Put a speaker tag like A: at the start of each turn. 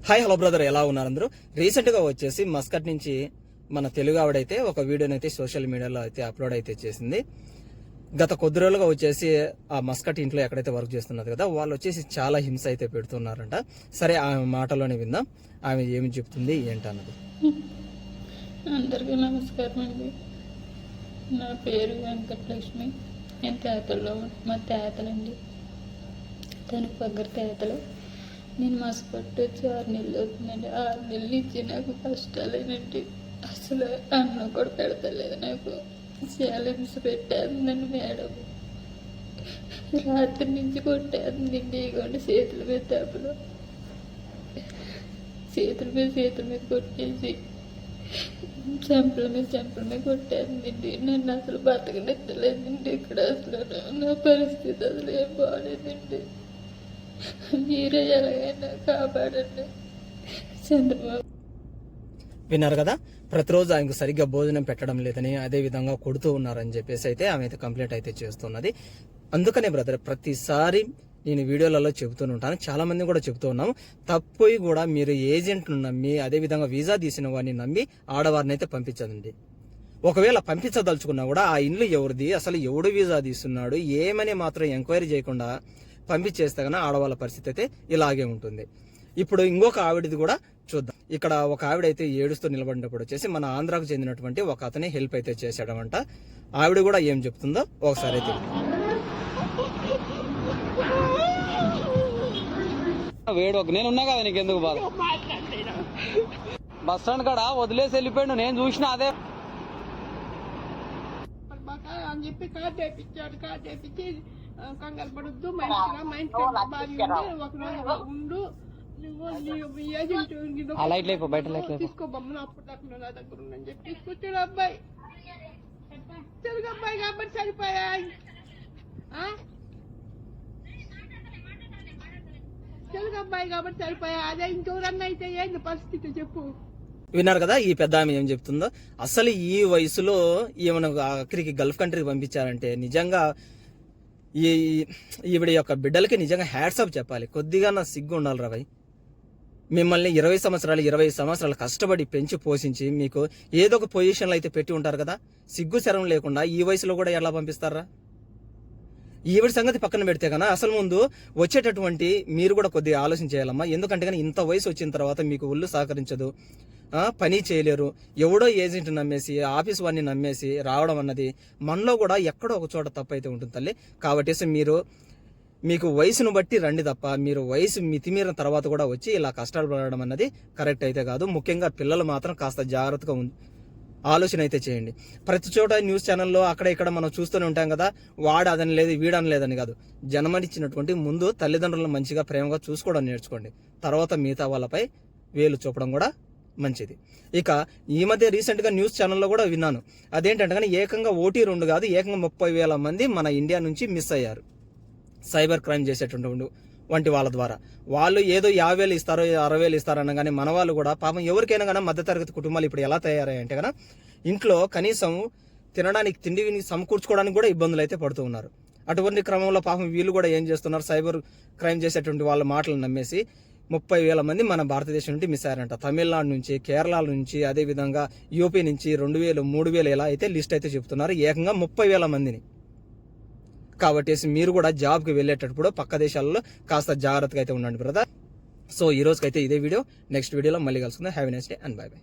A: Hi hello brother, ఎలా ఉన్నారు అందరూ? రీసెంట్ గా వచ్చేసి మస్కట్ నుంచి మన తెలుగు ఆవిడైతే ఒక వీడియోని అయితే సోషల్ మీడియాలో అయితే అప్లోడ్ అయితే చేసింది. గత కొద్ది రోజులుగా వచ్చేసి ఆ మస్కట్ ఇంట్లో ఎక్కడైతే వర్క్ చేస్తున్నది కదా, వాళ్ళు వచ్చేసి చాలా హింస అయితే పెడుతున్నారంట. సరే ఆమె మాటలోనే విందాం, ఆమె ఏమి చెప్తుంది ఏంటన్నది.
B: అందరికీ నమస్కారం అండి. నా పేరు వెంకటలక్ష్మి. నేను తేతల్లో మా తేతలండి, తనకు పగ్గర తేతలు. నేను మసపట్టు వచ్చి 6 నెలలు అవుతుందండి. 6 నెలలు నుంచి నాకు కష్టాలేనండి. అసలు అన్నం కూడా పెడతలేదు. నాకు చాలా హింస పెట్టేస్తుందండి మేడం. రాత్రి నుంచి కొట్టేస్తుందండి. ఇవ్వండి చేతుల మీద దెబ్బలు, చేతుల మీద కొట్టేసి చెంపల మీద కొట్టేస్తుందండి. నన్ను అసలు బతకనిస్తలేదండి. ఇక్కడ అసలు నా పరిస్థితి అసలు ఏం బాగాలేదండి. మీరే ఎలాగైనా కాపాడండి. చంద్రబాబు
A: విన్నారు కదా, ప్రతిరోజు ఆయనకు సరిగ్గా భోజనం పెట్టడం లేదని, అదే విధంగా కొడుతూ ఉన్నారని చెప్పేసి అయితే ఆమె అయితే కంప్లైంట్ అయితే చేస్తున్నది. అందుకనే బ్రదర్, ప్రతిసారి నేను వీడియోలలో చెబుతూనే ఉంటాను, చాలా మంది కూడా చెబుతూ ఉన్నాము, తప్పు కూడా మీరు ఏజెంట్ను నమ్మి, అదే విధంగా వీసా తీసిన వాడిని నమ్మి ఆడవారిని అయితే పంపించదండి. ఒకవేళ పంపించదలుచుకున్నా కూడా ఆ ఇండ్లు ఎవరిది, అసలు ఎవడు వీసా తీస్తున్నాడు ఏమని మాత్రం ఎంక్వైరీ చేయకుండా పంపించేస్తే కన్నా ఆడవాళ్ళ పరిస్థితి అయితే ఇలాగే ఉంటుంది. ఇప్పుడు ఇంకొక ఆవిడది కూడా చూద్దాం. ఇక్కడ ఒక ఆవిడ అయితే ఏడుస్తూ నిలబడినప్పుడు వచ్చేసి మన ఆంధ్రాకు చెందినటువంటి ఒక అతని హెల్ప్ అయితే చేశాడమంట. ఆవిడ కూడా ఏం చెప్తుందో ఒకసారి అయితే
C: వేడు. నేనున్నా కదా, నీకెందుకు బాధ? బస్ స్టాండ్ కాడ వదిలేసి వెళ్ళిపోయాడు, నేను చూసిన అదే
D: అని చెప్పి కార్ చేపించి కంగారు పడొద్దు, మంచిగా మైండ్ బాగా ఒకరోజు ఉండు, తీసుకో బొమ్మను అప్పుడు నా దగ్గర ఉందని చెప్పి తీసుకొచ్చాడు అబ్బాయి. తెలుగు అబ్బాయి కాబట్టి సరిపోయాయి. తెలుగు అబ్బాయి కాబట్టి సరిపోయా. అదే ఇంకెవరన్నా అయితే ఏంటి పరిస్థితి చెప్పు.
A: విన్నారు కదా ఈ పెద్ద ఆమె ఏం చెప్తుందో. అసలు ఈ వయసులో ఏమైనా అక్కడికి గల్ఫ్ కంట్రీకి పంపించారంటే నిజంగా ఈవిడ యొక్క బిడ్డలకి నిజంగా హ్యాట్స్ ఆఫ్ చెప్పాలి. కొద్దిగా నా సిగ్గు ఉండాలి రా భయ్. మిమ్మల్ని 20 సంవత్సరాలు కష్టపడి పెంచి పోషించి మీకు ఏదో ఒక పొజిషన్లో అయితే పెట్టి ఉంటారు కదా, సిగ్గు శరం లేకుండా ఈ వయసులో కూడా ఎలా పంపిస్తారా? ఈవిడ సంగతి పక్కన పెడితే కన్నా అసలు ముందు వచ్చేటటువంటి మీరు కూడా కొద్దిగా ఆలోచన చేయాలమ్మా. ఎందుకంటే కానీ ఇంత వయసు వచ్చిన తర్వాత మీకు ఒళ్ళు సహకరించదు, పని చేయలేరు, ఎవడో ఏజెంట్ నమ్మేసి ఆఫీస్ వాడిని నమ్మేసి రావడం అన్నది మనలో కూడా ఎక్కడో ఒక చోట తప్పు అయితే ఉంటుంది తల్లి. కాబట్టి మీకు వయసును బట్టి రండి తప్ప మీరు వయసు మితిమీరిన తర్వాత కూడా వచ్చి ఇలా కష్టాలు పడడం అన్నది కరెక్ట్ అయితే కాదు. ముఖ్యంగా పిల్లలు మాత్రం కాస్త జాగ్రత్తగా ఆలోచన అయితే చేయండి. ప్రతి చోట న్యూస్ ఛానల్లో అక్కడ ఇక్కడ మనం చూస్తూనే ఉంటాం కదా, వాడు అదని లేదు వీడని లేదని కాదు. జన్మనిచ్చినటువంటి ముందు తల్లిదండ్రులను మంచిగా ప్రేమగా చూసుకోవడం నేర్చుకోండి, తర్వాత మిగతా వాళ్ళపై వేలు చూపడం కూడా మంచిది. ఇక ఈ మధ్య రీసెంట్ గా న్యూస్ ఛానల్లో కూడా విన్నాను, అదేంటంటే కానీ ఏకంగా 1-2 కాదు, ఏకంగా 30,000 మంది మన ఇండియా నుంచి మిస్ అయ్యారు సైబర్ క్రైమ్ చేసేటువంటి వంటి వాళ్ళ ద్వారా. వాళ్ళు ఏదో 50,000 ఇస్తారో 60,000 ఇస్తారో అనగానే మన వాళ్ళు కూడా పాపం ఎవరికైనా కానీ మధ్యతరగతి కుటుంబాలు ఇప్పుడు ఎలా తయారయ్యంటే కన్నా ఇంట్లో కనీసం తినడానికి తిండిని సమకూర్చుకోవడానికి కూడా ఇబ్బందులు అయితే పడుతూ ఉన్నారు. అటువంటి క్రమంలో పాపం వీళ్ళు కూడా ఏం చేస్తున్నారు, సైబర్ క్రైమ్ చేసేటువంటి వాళ్ళ మాటలు నమ్మేసి 30,000 మంది మన భారతదేశం నుండి మిస్ అయ్యారంట. తమిళనాడు నుంచి, కేరళ నుంచి, అదేవిధంగా యూపీ నుంచి 2,000, 3,000 ఇలా అయితే లిస్ట్ అయితే చెప్తున్నారు, ఏకంగా 30,000 మందిని. కాబట్టి మీరు కూడా జాబ్కి వెళ్ళేటప్పుడు పక్క దేశాలలో కాస్త జాగ్రత్తగా అయితే ఉండండి బ్రదర్. సో ఈ రోజుకైతే ఇదే వీడియో. నెక్స్ట్ వీడియోలో మళ్ళీ కలుసుకుందాం. Have a nice day and by by.